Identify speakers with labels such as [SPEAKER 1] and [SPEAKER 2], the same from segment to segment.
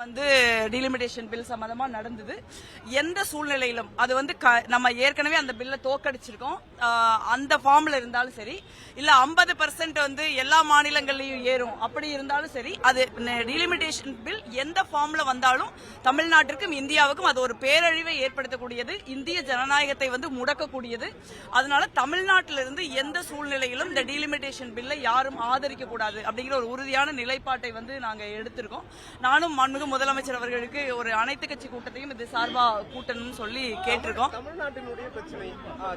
[SPEAKER 1] வந்து delimitation bill சம்பந்தமா நடந்தது. எந்த சூழ்நிலையிலும் அது வந்து நம்ம ஏற்கனவே அந்த பில்லை தோக்கடிச்சிருக்கோம். அந்த ஃபார்ம்ல இருந்தாலும் சரி, இல்ல 50% வந்து எல்லா மாநிலங்கள்லயும் ஏறும் அப்படி இருந்தாலும் சரி, அது டீலிமிட்டேஷன் பில் எந்த ஃபார்ம்ல வந்தாலும் தமிழ்நாட்டிற்கும் இந்தியாவுக்கும் அது ஒரு பேரழிவை ஏற்படுத்தக்கூடியது, இந்திய ஜனநாயகத்தை வந்து முடக்கக்கூடியது. அதனால தமிழ்நாட்டிலிருந்து எந்த சூழ்நிலையிலும் இந்த டீலிமிட்டேஷன் பில்லை யாரும் ஆதரிக்க கூடாது அப்படிங்கிற ஒரு உறுதியான நிலைப்பாட்டை வந்து நாங்க எடுத்திருக்கோம். நானும் மாண்புமிகு முதலமைச்சர் அவர்களுக்கு ஒரு அனைத்து கட்சி கூட்டத்தையும் இது சார்பா கூட்டணும்னு சொல்லி கேட்டிருக்கோம்.
[SPEAKER 2] தமிழ்நாட்டினுடைய பிரச்சனை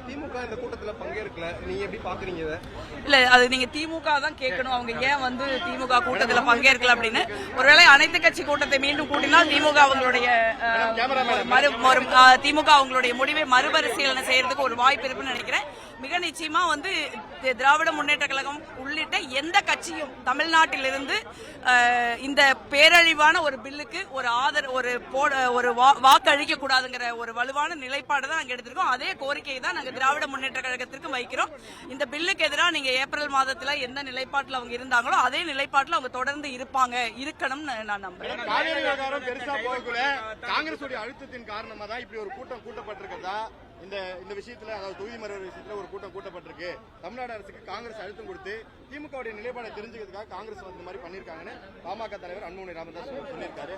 [SPEAKER 2] திமுக இந்த கூட்டத்தில் பங்கேற்கல, நீங்க எப்படி பாக்குறீங்க?
[SPEAKER 1] இல்ல, அது நீங்க திமுக தான் கேட்கணும், அவங்க ஏன் வந்து திமுக கூட்டத்தில் பங்கேற்கல அப்படின்னு. ஒருவேளை அனைத்து கட்சி கூட்டத்தை மீண்டும் கூட்டினால் திமுக அவங்களுடைய முடிவை மறுபரிசீலனை செய்யறதுக்கு ஒரு வாய்ப்பு இருக்குன்னு நினைக்கிறேன். மிக நிச்சயமா வந்து திராவிட முன்னேற்ற கழகம் உள்ளிட்ட எந்த கட்சியும் தமிழ்நாட்டிலிருந்து இந்த பேரழிவான ஒரு பில்லுக்கு ஒரு வாக்கு அளிக்க கூடாதுங்கிற ஒரு வலுவான நிலைப்பாடு தான் நாங்க எடுத்திருக்கோம். அதே கோரிக்கையை தான் நாங்க திராவிட முன்னேற்ற கழகத்திற்கு வைக்கிறோம். இந்த பில்லுக்கு எதிராக நீங்க ஏப்ரல் மாதத்துல எந்த நிலைப்பாட்டில் அவங்க இருந்தாங்களோ அதே நிலைப்பாட்டில் அவங்க தொடர்ந்து இருக்கணும்னு நான் நம்புறேன்.
[SPEAKER 2] காவேரி விவகாரம் பெருசா போகல, காங்கிரஸ் அழுத்தத்தின் காரணமா தான் இப்படி ஒரு கூட்டம் கூட்டப்பட்டிருக்கிறதா? இந்த விஷயத்துல, அதாவது தொகுதி மறுவரை விஷயத்துல ஒரு கூட்டம் கூட்டப்பட்டிருக்கு. தமிழ்நாடு அரசுக்கு காங்கிரஸ் அழுத்தம் கொடுத்து திமுக நிலைப்பாடை தெரிஞ்சுக்கிறதுக்காக காங்கிரஸ் இந்த மாதிரி பண்ணிருக்காங்கன்னு பாமக தலைவர் அன்புமணி ராமதாஸ் சொல்லியிருக்காரு.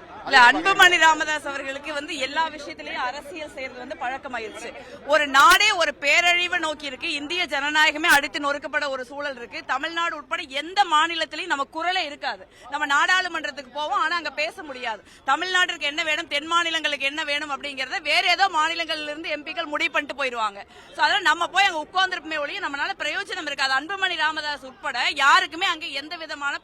[SPEAKER 1] அன்புமணி ராமதாஸ் அவர்களுக்கு வந்து எல்லா விஷயத்திலையும் அரசியல் செய்யறது வந்து பழக்கமாயிருச்சு. ஒரு நாடே ஒரு பேரழிவை நோக்கி இருக்கு, இந்திய ஜனநாயகமே அடித்து நொறுக்கப்பட ஒரு சூழல் இருக்கு. தமிழ்நாடு உட்பட எந்த மாநிலத்திலையும் நம்ம குரலே இருக்காது. நம்ம நாடாளுமன்றத்துக்கு போவோம், ஆனா அங்க பேச முடியாது. தமிழ்நாட்டிற்கு என்ன வேணும், தென் மாநிலங்களுக்கு என்ன வேணும் அப்படிங்கறத வேற ஏதோ மாநிலங்களிலிருந்து இருந்து எம்பிக்கள் முடிவு பண்ணிட்டு போயிருவாங்க. நம்ம போய் அங்க உட்கார்ந்துருப்போமே ஒழிய நம்மளால பிரயோஜனம் இருக்காது. அன்புமணி ராமதாஸ் உட்பட யாருக்குமே அங்க எந்த விதமான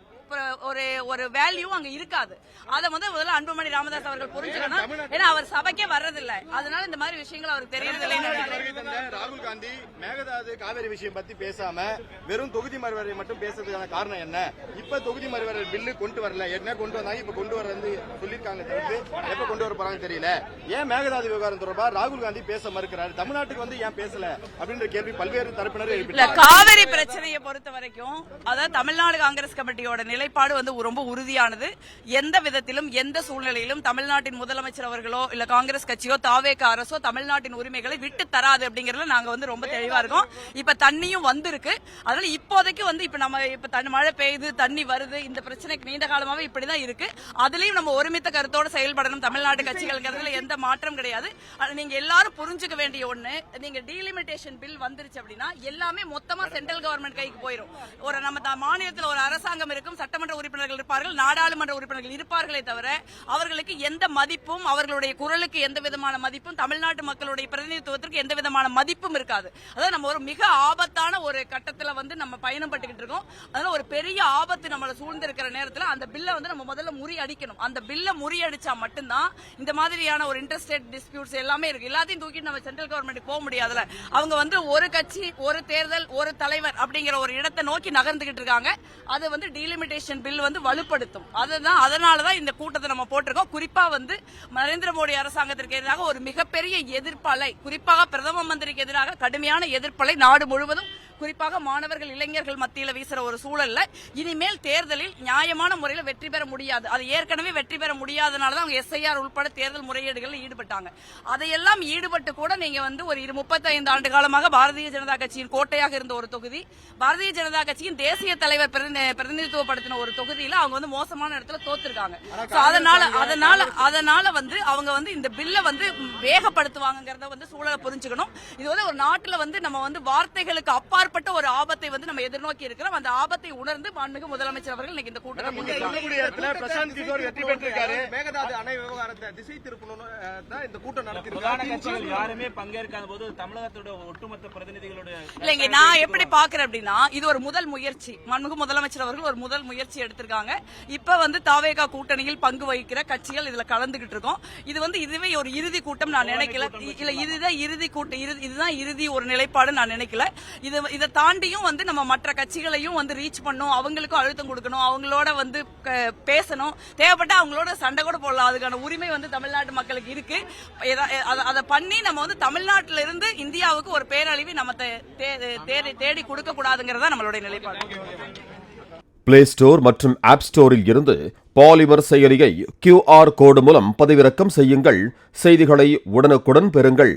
[SPEAKER 1] ஒரு வேல்யூ அங்க இருக்காது. அதை முதல்ல அன்புமணி ராமதாஸ் அவர்கள் புரிஞ்சுக்கணும். ஏன்னா அவர் சபைக்கே வர்றதில்லை, அதனால இந்த மாதிரி விஷயங்கள் அவருக்கு தெரியறதில்லை.
[SPEAKER 2] ராகுல் காந்தி மேகதாது காவேரி விஷயம் பத்தி பேசாம வெறும் தொகுதி மறுவரை மட்டும் பேசுறதுக்கான காரணம் என்ன? இப்ப தொகுதி மறுவரை பில்லு கொண்டு வரல, என்ன கொண்டு வந்தாங்க, இப்ப கொண்டு வர சொல்லிருக்காங்க, எப்ப கொண்டு வர போறாங்க தெரியல. ஏன் மேகதாது விவகாரம் தொடர்பாக ராகுல் காந்தி பேச மறுக்கிறார்? தமிழ்நாட்டுக்கு வந்து ஏன் பேசல அப்படின்ற கேள்வி பல்வேறு தரப்பினர் எழுப்பினார்.
[SPEAKER 1] காவிரி பிரச்சனையை பொறுத்த வரைக்கும் அதாவது தமிழ்நாடு காங்கிரஸ் கமிட்டியோட நிலைப்பாடு வந்து ரொம்ப உறுதியானது. எந்த விதத்திலும் எந்த சூழ்நிலையிலும் தமிழ்நாட்டின் முதலமைச்சர் அவர்களோ இல்ல காங்கிரஸ் கட்சியோ தாவேக அரசோ தமிழ்நாட்டின் உரிமைகளை விட்டு தராது அப்படிங்கறதுல நாங்க வந்து ரொம்ப தெளிவா இருக்கோம். இப்ப தண்ணியும் வந்திருக்கு, அதனால இப்போதைக்கு வந்து இப்ப மழை பெய்யுது, தண்ணி வருது, இந்த பிரச்சனைக்கு நீண்ட காலமாவே இப்படிதான் இருக்கு. அதுலயும் நம்ம ஒருமித்த கருத்தோடு செயல்படணும் தமிழ்நாட்டு கட்சிகள், எந்த மாற்றம் கிடையாது. நீங்க எல்லாரும் புரிஞ்சுக்க வேண்டிய ஒண்ணு, நீங்க டீலிமிட்டேஷன் பில் வந்துருச்சு அப்படின்னா எல்லாமே மொத்தமா சென்ட்ரல் கவர்மெண்ட் கைக்கு போயிடும். நம்ம மாநிலத்தில் ஒரு அரசாங்கம் இருக்கும், சட்டமன்ற உறுப்பினர்கள் இருப்பார்கள், நாடாளுமன்ற உறுப்பினர்கள் இருப்பார்களே தவிர அவர்களுக்கு எந்த மதிப்பும், அவர்களுடைய குரலுக்கு எந்த விதமான மதிப்பும், தமிழ்நாட்டு மக்களுடைய பிரதிநிதித்துவத்திற்கு எந்த விதமான மதிப்பும் இருக்காது. அதாவது நம்ம ஒரு மிக ஆபத்தான ஒரு கட்டத்துல வந்து நம்ம பயணம் பட்டுக்கிட்டு இருக்கோம். அதனால ஒரு பெரிய ஆபத்து நம்மள சூழ்ந்திருக்கிற நேரத்தில் அந்த பில்லை வந்து நம்ம முதல்ல முறியடிக்கணும். அந்த பில்லை முறியடிச்சா மட்டும்தான் இந்த மாதிரியான ஒரு இன்டர்ஸ்டேட் டிஸ்பியூட்ஸ் எல்லாமே இருக்கு. எல்லாத்தையும் தூக்கிட்டு நம்ம சென்ட்ரல் கவர்மெண்ட் போக முடியாதுல. அவங்க வந்து ஒரு கட்சி, ஒரு தேர்தல், ஒரு தலைவர் அப்படிங்கிற ஒரு இடத்தை நோக்கி நகர்ந்துகிட்டு இருக்காங்க. அது வந்து டீலிமிட்டேஷன் பில் வந்து வலுப்படுத்தும். அதனாலதான் இந்த கூட்டத்தை நம்ம போட்டிருக்கோம். குறிப்பா வந்து நரேந்திர மோடி அரசாங்கத்திற்கு எதிராக ஒரு மிகப்பெரிய எதிர்ப்பலை, குறிப்பாக பிரதம மந்திரிக்கு எதிராக கடுமையான எதிர்ப்பலை நாடு முழுவதும், குறிப்பாக மாணவர்கள், இளைஞர்கள் மத்தியில் வீசுற ஒரு சூழல்ல இனிமேல் தேர்தலில் நியாயமான முறையில் வெற்றி பெற முடியாது. அது ஏற்கனவே வெற்றி பெற முடியாதனாலதான் அவங்க எஸ்ஐஆர் உட்பட தேர்தல் முறையீடுகளில் ஈடுபட்டாங்க. அதையெல்லாம் ஈடுபட்டு கூட நீங்க வந்து ஒரு 35 ஆண்டு காலமாக பாரதிய ஜனதா கட்சியின் கோட்டையாக இருந்த ஒரு தொகுதி, பாரதிய ஜனதா கட்சியின் தேசிய தலைவர் பிரதிநிதித்துவப்படுத்தின ஒரு தொகுதியில அவங்க வந்து மோசமான இடத்துல தோத்துருக்காங்க. அதனால வந்து அவங்க வந்து இந்த பில்லை வந்து வேகப்படுத்துவாங்கிறத வந்து சூழலை புரிஞ்சுக்கணும். இது வந்து ஒரு நாட்டுல வந்து நம்ம வந்து வார்த்தைகளுக்கு அப்பாற்பட்ட ஒரு ஆபத்தை வந்து நம்ம எதிர்நோக்கி இருக்கிறோம். அந்த ஆபத்தை உணர்ந்து மாண்புமிகு முதலமைச்சர் அவர்கள் இன்னைக்கு இந்த கூட்டத்தில்
[SPEAKER 2] பிரசாந்த் கிஷோர் வெற்றி பெற்றிருக்காரு. மேகதாது அணை விவகாரத்தை திசை திருப்பணும் இந்த கூட்டம் நடத்திருக்காங்க.
[SPEAKER 3] யாருமே பங்கேற்காத போது தமிழகத்தோட ஒட்டுமொத்த பிரதிநிதிகளோட
[SPEAKER 1] இல்லைங்க, நான் எப்படி பாக்குறேன் அப்படின்னா, இது ஒரு முதல் முயற்சி. மாண்புமிகு முதலமைச்சர் அவர்கள் ஒரு முதல் முயற்சி எடுத்திருக்காங்க. இப்ப வந்து தாவேகா கூட்டணியில் பங்கு வகிக்கிற கட்சிகள் இதுல கலந்துகிட்டு இருக்கோம். இது வந்து இதுவே ஒரு இறுதி கூட்டம் நான் நினைக்கல. இல்ல, இதுதான் இறுதி கூட்டம், இதுதான் இறுதி ஒரு நிலைப்பாடு நான் நினைக்கல. இதை தாண்டியும் வந்து நம்ம மற்ற கட்சிகளையும் வந்து ரீச் பண்ணணும், அவங்களுக்கும் அழுத்தம் கொடுக்கணும், அவங்களோட வந்து பேசணும், தேவைப்பட்ட அவங்களோட சண்டை கூட போடலாம். அதுக்கான உரிமை வந்து தமிழ்நாட்டு மக்களுக்கு இருக்கு. அதை பண்ணி நம்ம வந்து தமிழ்நாட்டில இருந்து இந்தியாவுக்கு ஒரு பேரழிவை நம்ம தேடி கொடுக்க கூடாதுங்கிறதா நம்மளுடைய நிலைப்பாடு.
[SPEAKER 4] பிளே ஸ்டோர் மற்றும் ஆப் ஸ்டோரில் இருந்து பாலிமர் செயலியை QR கோடு மூலம் பதிவிறக்கம் செய்யுங்கள். செய்திகளை உடனுக்குடன் பெறுங்கள்.